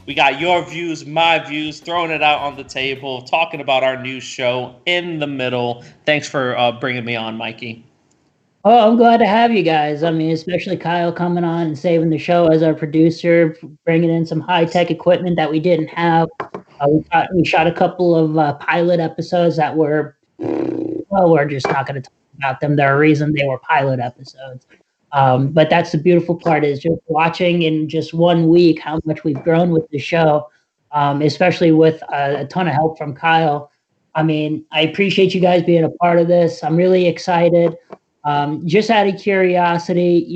We got your views, my views, throwing it out on the table, talking about our new show, In the Middle. Thanks for bringing me on, Mikey. Oh, I'm glad to have you guys. I mean, especially Kyle coming on and saving the show as our producer, bringing in some high tech equipment that we didn't have. We shot a couple of pilot episodes that were, well, we're just not going to talk about them. There are reasons they were pilot episodes. But that's the beautiful part is just watching in just 1 week how much we've grown with the show, especially with a ton of help from Kyle. I mean, I appreciate you guys being a part of this. I'm really excited. Just out of curiosity,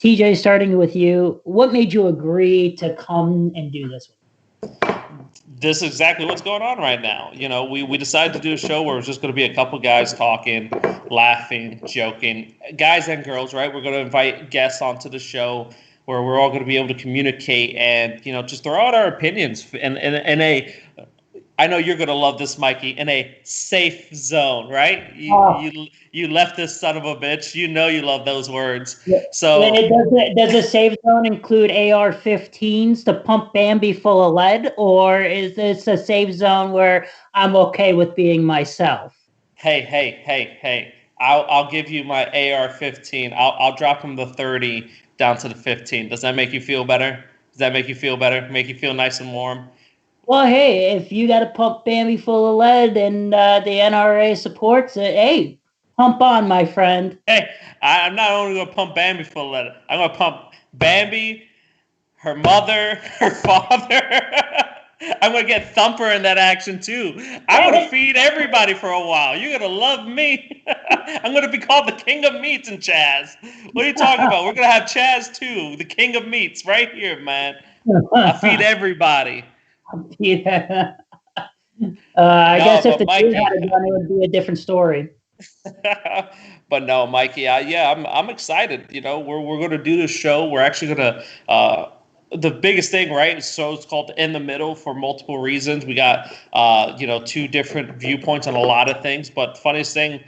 TJ, starting with you, what made you agree to come and do this? This is exactly what's going on right now. We decided to do a show where it's just going to be a couple guys talking, laughing, joking, guys and girls, right? We're going to invite guests onto the show where we're all going to be able to communicate and, just throw out our opinions in a I know you're gonna love this, Mikey. In a safe zone, right? You left this son of a bitch. You know you love those words. Yeah. So Does the save zone include AR-15s to pump Bambi full of lead, or is this a safe zone where I'm okay with being myself? hey. I'll give you my AR-15. I'll drop him the 30 down to the 15. Does that make you feel better? Does that make you feel better? Make you feel nice and warm? Well, hey, if you got to pump Bambi full of lead and the NRA supports it, hey, pump on, my friend. Hey, I'm not only gonna pump Bambi full of lead. I'm gonna pump Bambi, her mother, her father. I'm gonna get Thumper in that action too. I'm gonna feed everybody for a while. You're gonna love me. I'm gonna be called the King of Meats in Chaz. What are you talking about? We're gonna have Chaz too, the King of Meats, right here, man. I feed everybody. Yeah. I No, guess if but the dude Mikey. had a gun, it would be a different story. But no, Mikey. Yeah, I'm excited. We're going to do this show. We're actually going to. The biggest thing, right? So it's called In the Middle for multiple reasons. We got two different viewpoints on a lot of things. But the funniest thing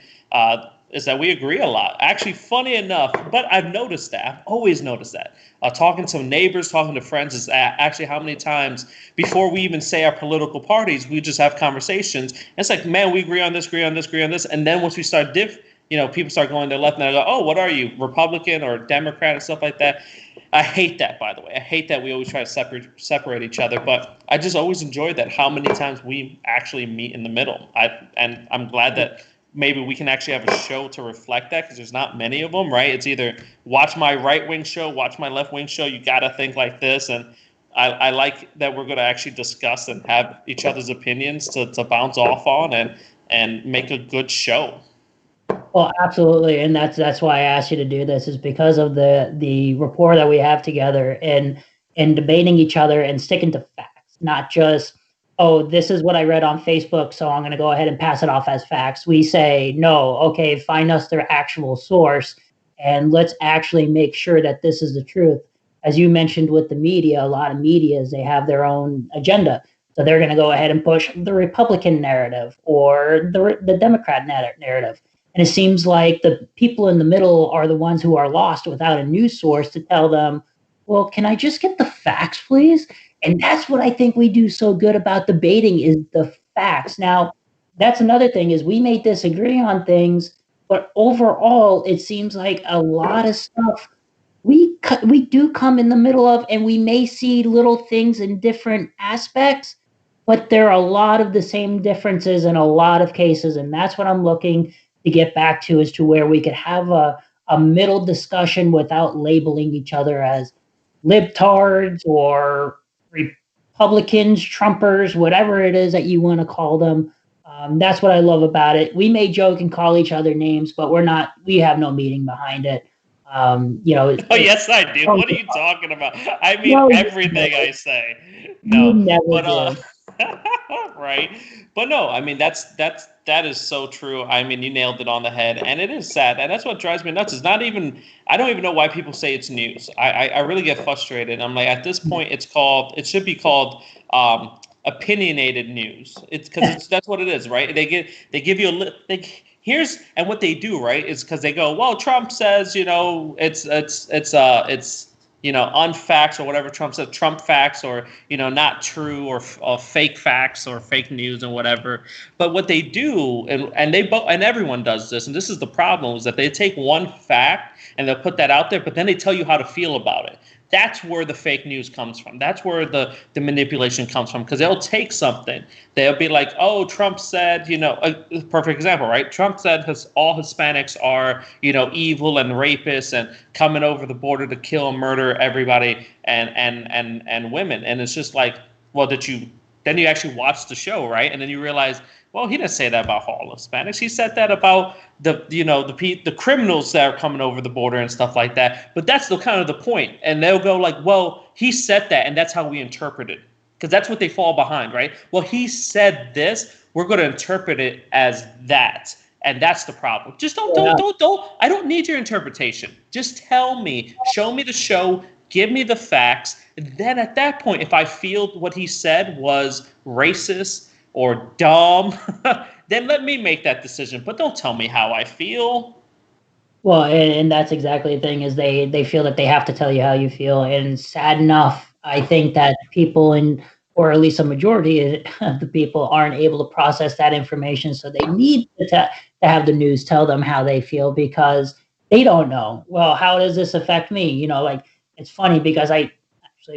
is that we agree a lot. Actually, funny enough, but I've noticed that. I've always noticed that. Talking to neighbors, talking to friends is actually how many times before we even say our political parties, we just have conversations. And it's like, man, we agree on this, agree on this, agree on this. And then once we start people start going to the left and I go, oh, what are you, Republican or Democrat and stuff like that. I hate that, by the way. I hate that we always try to separate each other. But I just always enjoyed that how many times we actually meet in the middle. And I'm glad that maybe we can actually have a show to reflect that because there's not many of them, right? It's either watch my right wing show, watch my left wing show. You got to think like this. And I like that we're going to actually discuss and have each other's opinions to bounce off on and make a good show. Well, absolutely, and that's why I asked you to do this is because of the rapport that we have together and debating each other and sticking to facts, not just oh, this is what I read on Facebook, so I'm going to go ahead and pass it off as facts. We say no, okay, find us their actual source, and let's actually make sure that this is the truth. As you mentioned with the media, a lot of medias they have their own agenda. So they're going to go ahead and push the Republican narrative or the Democrat narrative. And it seems like the people in the middle are the ones who are lost without a news source to tell them, well, can I just get the facts, please? And that's what I think we do so good about debating is the facts. Now, that's another thing is we may disagree on things, but overall, it seems like a lot of stuff we do come in the middle of, and we may see little things in different aspects, but there are a lot of the same differences in a lot of cases, and that's what I'm looking to get back to as to where we could have a middle discussion without labeling each other as libtards or Republicans, Trumpers, whatever it is that you want to call them. That's what I love about it. We may joke and call each other names, but we have no meaning behind it. Oh yes, I do. What are you talking about? I mean no, everything I say. you No, never but do. right. But no, I mean that is so true. I mean you nailed it on the head, and it is sad, and that's what drives me nuts. It's not even. I don't even know why people say it's news. I really get frustrated. I'm like at this point, it should be called opinionated news. It's because that's what it is, right? They give you and what they do, right, is because they go, well, Trump says, it's unfacts or whatever Trump said, Trump facts, or not true, or fake facts or fake news and whatever. But what they do, and they both, and everyone does this, and this is the problem, is that they take one fact and they'll put that out there, but then they tell you how to feel about it. That's where the fake news comes from. That's where the manipulation comes from, because they'll take something. They'll be like, oh, Trump said, a perfect example, right? Trump said all Hispanics are, evil and rapists and coming over the border to kill and murder everybody and women. And it's just like, well, then you actually watch the show, right? And then you realize, well, he didn't say that about all Hispanics. He said that about the criminals that are coming over the border and stuff like that. But that's kind of the point. And they'll go like, well, he said that, and that's how we interpret it. Because that's what they fall behind, right? Well, he said this. We're going to interpret it as that. And that's the problem. Just don't. I don't need your interpretation. Just tell me, show me the show, give me the facts. And then at that point, if I feel what he said was racist or dumb, then let me make that decision. But don't tell me how I feel. Well, and that's exactly the thing, is they feel that they have to tell you how you feel. And sad enough, I think that people or at least a majority of the people, aren't able to process that information. So they need to have the news tell them how they feel, because they don't know. Well, how does this affect me? Like, it's funny because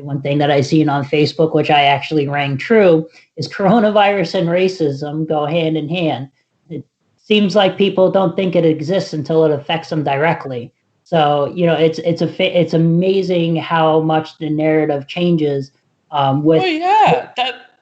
one thing that I seen on Facebook, which I actually rang true, is coronavirus and racism go hand in hand. It seems like people don't think it exists until it affects them directly. So, it's amazing how much the narrative changes.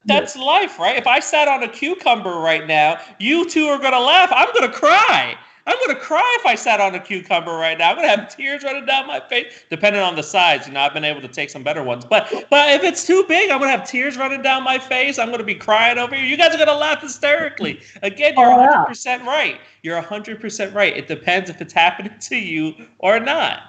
That's life, right? If I sat on a cucumber right now, you two are gonna laugh. I'm gonna cry. I'm going to cry if I sat on a cucumber right now. I'm going to have tears running down my face, depending on the size. I've been able to take some better ones. But if it's too big, I'm going to have tears running down my face. I'm going to be crying over here. You guys are going to laugh hysterically. Again, you're 100% right. You're 100% right. It depends if it's happening to you or not.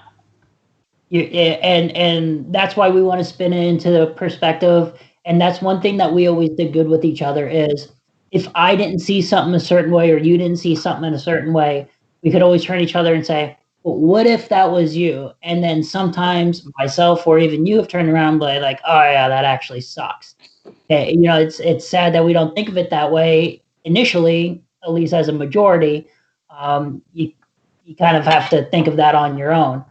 And that's why we want to spin it into the perspective. And that's one thing that we always did good with each other is, if I didn't see something a certain way or you didn't see something in a certain way, we could always turn to each other and say, well, what if that was you? And then sometimes myself or even you have turned around and be like, oh yeah, that actually sucks. It's sad that we don't think of it that way initially, at least as a majority. You kind of have to think of that on your own.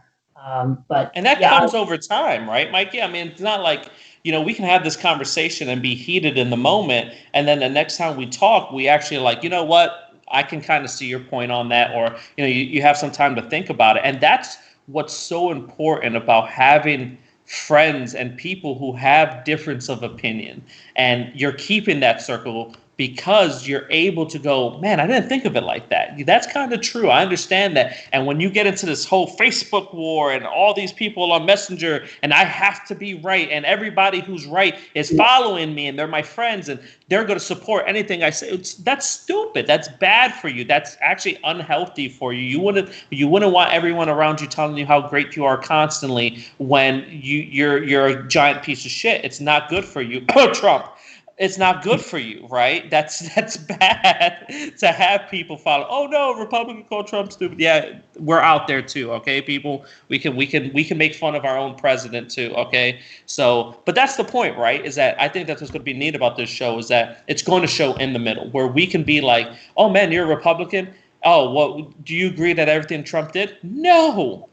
And that comes over time, right, Mikey? I mean, it's not like, we can have this conversation and be heated in the moment, and then the next time we talk, we actually like, you know what, I can kind of see your point on that, or, you have some time to think about it. And that's what's so important about having friends and people who have difference of opinion, and you're keeping that circle because you're able to go, man, I didn't think of it like that. That's kind of true. I understand that. And when you get into this whole Facebook war and all these people on Messenger, and I have to be right, and everybody who's right is following me, and they're my friends, and they're going to support anything I say. That's stupid. That's bad for you. That's actually unhealthy for you. You wouldn't want everyone around you telling you how great you are constantly when you're a giant piece of shit. It's not good for you. Trump. It's not good for you, right? That's bad to have people follow. Oh no, Republican called Trump stupid. Yeah, we're out there too, okay, people. We can make fun of our own president too, okay? So, but that's the point, right? Is that I think that's what's going to be neat about this show, is that it's going to show in the middle, where we can be like, oh man, you're a Republican. Oh, well, do you agree that everything Trump did? No,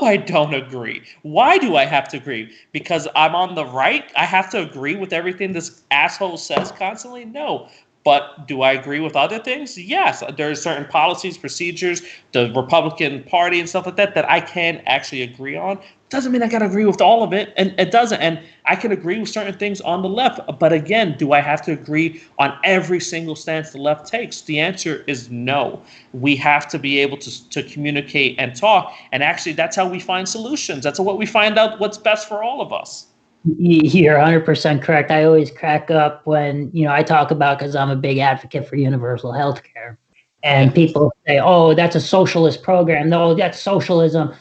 I don't agree. Why do I have to agree? Because I'm on the right? I have to agree with everything this asshole says constantly? No. But do I agree with other things? Yes. There are certain policies, procedures, the Republican Party and stuff like that I can actually agree on. Doesn't mean I got to agree with all of it. And it doesn't. And I can agree with certain things on the left. But again, do I have to agree on every single stance the left takes? The answer is no. We have to be able to communicate and talk. And actually, that's how we find solutions. That's what we find out what's best for all of us. You're 100% correct. I always crack up when, I talk about, because I'm a big advocate for universal health care. And people say, oh, that's a socialist program. No, that's socialism.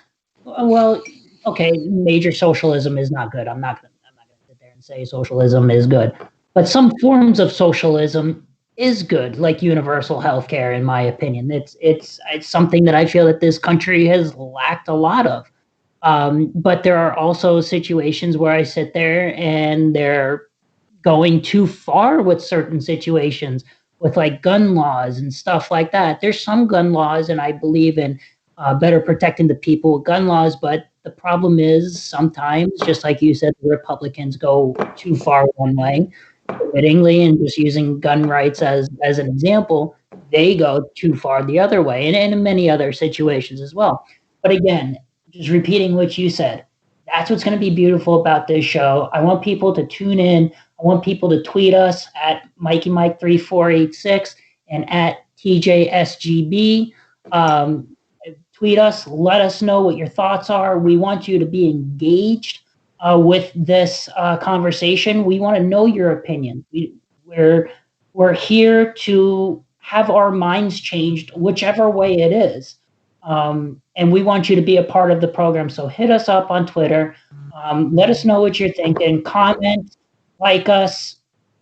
Well, okay, major socialism is not good. I'm not going to sit there and say socialism is good. But some forms of socialism is good, like universal health care, in my opinion. It's something that I feel that this country has lacked a lot of. But there are also situations where I sit there and they're going too far with certain situations, with like gun laws and stuff like that. There's some gun laws, and I believe in better protecting the people with gun laws. But the problem is sometimes, just like you said, the Republicans go too far one way, wittingly, and just using gun rights as an example, they go too far the other way, and in many other situations as well. But again, just repeating what you said, that's what's going to be beautiful about this show. I want people to tune in. I want people to tweet us at Mikey Mike 3486 and at TJSGB. Tweet us, let us know what your thoughts are. We want you to be engaged with this conversation. We want to know your opinion. We're here to have our minds changed, whichever way it is. And we want you to be a part of the program. So hit us up on Twitter. Let us know what you're thinking. Comment, like us.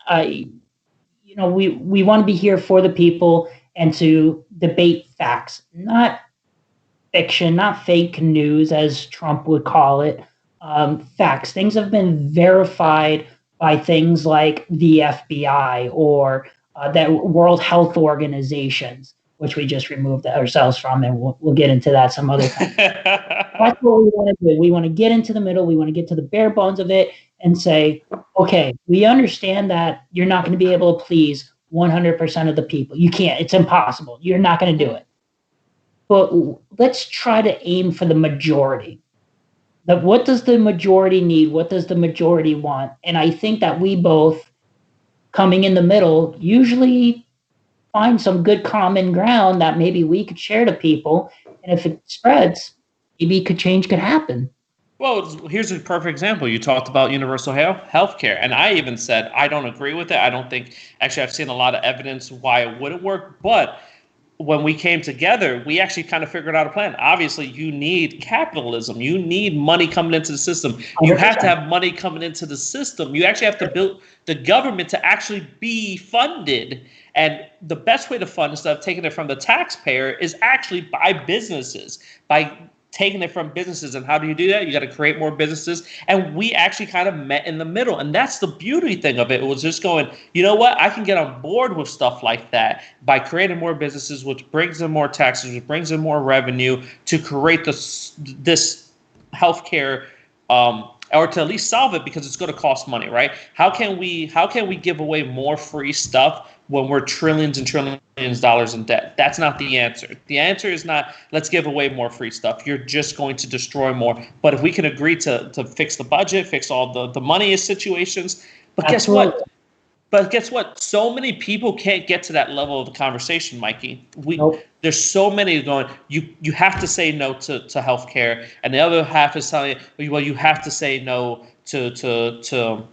We want to be here for the people and to debate facts, not fiction, not fake news, as Trump would call it. Facts. Things have been verified by things like the FBI or that World Health Organizations, which we just removed ourselves from, and we'll get into that some other time. That's what we want to do. We want to get into the middle. We want to get to the bare bones of it and say, okay, we understand that you're not going to be able to please 100% of the people. You can't. It's impossible. You're not going to do it. But let's try to aim for the majority. What does the majority need? What does the majority want? And I think that we both, coming in the middle, usually find some good common ground that maybe we could share to people. And if it spreads, maybe change could happen. Well, here's a perfect example. You talked about universal health care, and I even said I don't agree with it. I don't think, actually, I've seen a lot of evidence why it wouldn't work, but when we came together, we actually kind of figured out a plan. Obviously, you need capitalism. You need money coming into the system. You 100%. Have to have money coming into the system. You actually have to build the government to actually be funded. And the best way to fund, instead of taking it from the taxpayer, is actually by businesses, by taking it from businesses. And how do you do that? You got to create more businesses. And we actually kind of met in the middle. And that's the beauty thing of it. It was just going, you know what? I can get on board with stuff like that by creating more businesses, which brings in more taxes, which brings in more revenue to create this healthcare, or to at least solve it, because it's going to cost money, right? How can we give away more free stuff when we're trillions and trillions of dollars in debt? That's not the answer. The answer is not, let's give away more free stuff. You're just going to destroy more. But if we can agree to fix the budget, fix all the money situations, but Absolutely. Guess what? So many people can't get to that level of the conversation, Mikey. Nope. There's so many going, you have to say no to healthcare, and the other half is telling you, well, you have to say no to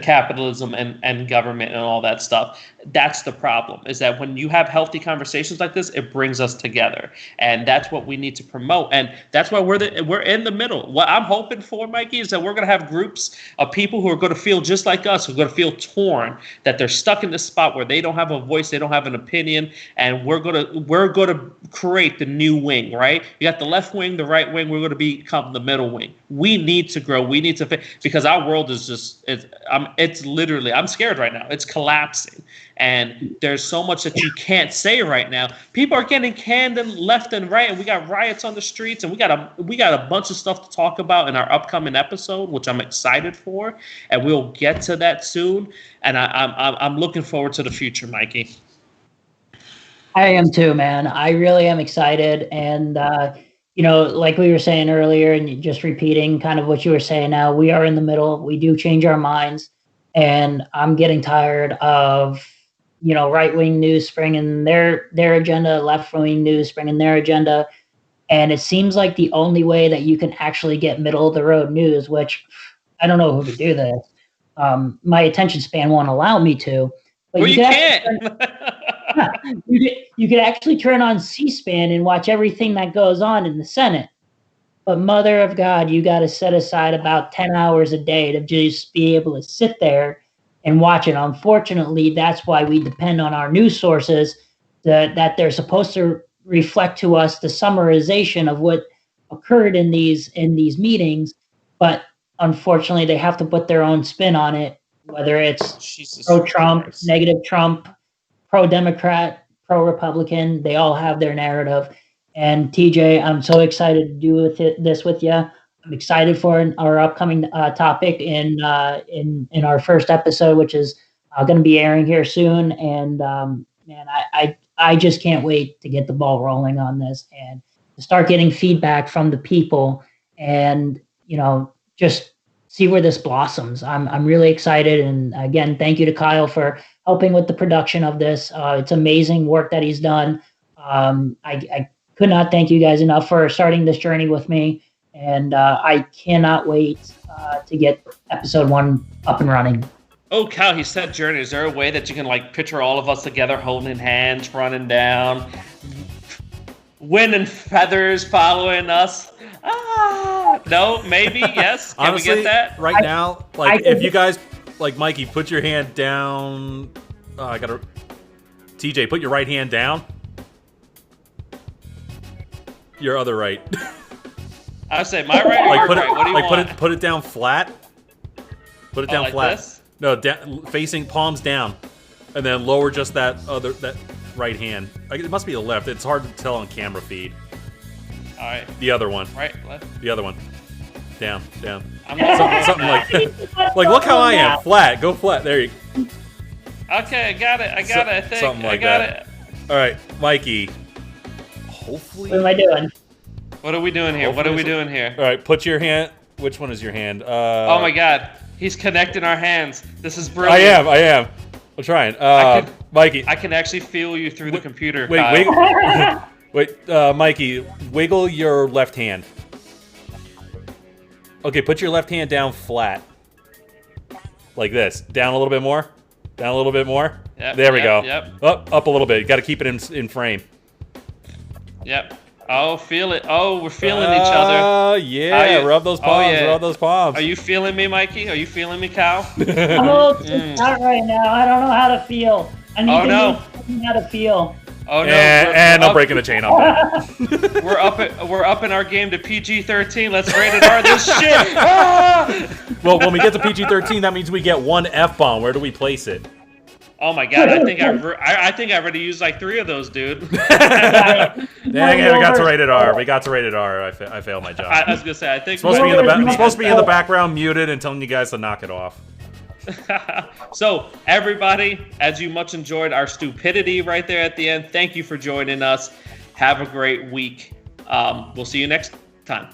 capitalism and government and all that stuff. That's the problem, is that when you have healthy conversations like this, it brings us together. And that's what we need to promote. And that's why we're in the middle. What I'm hoping for, Mikey, is that we're going to have groups of people who are going to feel just like us, who are going to feel torn, that they're stuck in this spot where they don't have a voice, they don't have an opinion, and we're going to create the new wing, right? You got the left wing, the right wing, we're going to become the middle wing. We need to grow. We need to fit, because our world is just, it's literally, I'm scared right now. It's collapsing. And there's so much that you can't say right now. People are getting canned left and right, and we got riots on the streets, and we got a bunch of stuff to talk about in our upcoming episode, which I'm excited for, and we'll get to that soon. And I'm looking forward to the future, Mikey. I am too, man. I really am excited, and like we were saying earlier, and just repeating kind of what you were saying now, we are in the middle. We do change our minds, and I'm getting tired of right-wing news bringing their agenda, left-wing news bringing their agenda. And it seems like the only way that you can actually get middle-of-the-road news, which I don't know who to do this. My attention span won't allow me to. But well, you can't. You could actually turn on C-SPAN and watch everything that goes on in the Senate. But mother of God, you got to set aside about 10 hours a day to just be able to sit there and watch it. Unfortunately, that's why we depend on our news sources, that they're supposed to reflect to us the summarization of what occurred in these meetings, but unfortunately they have to put their own spin on it, whether it's pro-Trump, negative Trump, pro-Democrat, pro-Republican. They all have their narrative. And TJ, I'm so excited to do this with you. I'm excited for our upcoming topic in our first episode, which is going to be airing here soon. And man, I just can't wait to get the ball rolling on this and to start getting feedback from the people, and just see where this blossoms. I'm really excited. And again, thank you to Kyle for helping with the production of this. It's amazing work that he's done. I could not thank you guys enough for starting this journey with me. And I cannot wait to get episode 1 up and running. Oh, Kyle, he said journey. Is there a way that you can picture all of us together holding hands, running down, wind and feathers following us? No, maybe, yes. Can Honestly, we get that? Right now, if you guys, Mikey, put your hand down. TJ, put your right hand down. Your other right. I would say my right or your right? What do you want? Put it down flat. Put it down like flat. This? No, facing palms down, and then lower just that right hand. It must be the left. It's hard to tell on camera feed. All right. The other one. Right, left. The other one. Down. Something like that. Look how I am. Flat. Go flat. There you go. Okay, I got it. I think. Something like I got that. it. All right, Mikey. Hopefully. What am I doing? What are we doing here? What are we doing here? All right, put your hand. Which one is your hand? Oh my God. He's connecting our hands. This is brilliant. I am. I'm trying. Mikey. I can actually feel you through the computer. Wait, Mikey, wiggle your left hand. Okay, put your left hand down flat. Like this. Down a little bit more. Down a little bit more. Yep, there we go. Yep. Up a little bit. You got to keep it in frame. Yep. Oh, feel it. Oh, we're feeling each other. Oh, yeah. Rub those palms. Yeah. Rub those palms. Are you feeling me, Mikey? Are you feeling me, Kyle? I'm a little out right now. I don't know how to feel. I need to know how to feel. Oh no! And I'm breaking the chain up. We're up in our game to PG-13. Let's rated R this shit. Well, when we get to PG-13, that means we get one F-bomb. Where do we place it? Oh my God! I think I've already used 3 of those, dude. Dang it! We got to rated R. I failed my job. I was gonna say I think supposed to be in the background, muted, and telling you guys to knock it off. So, everybody, as you much enjoyed our stupidity right there at the end, thank you for joining us. Have a great week. We'll see you next time.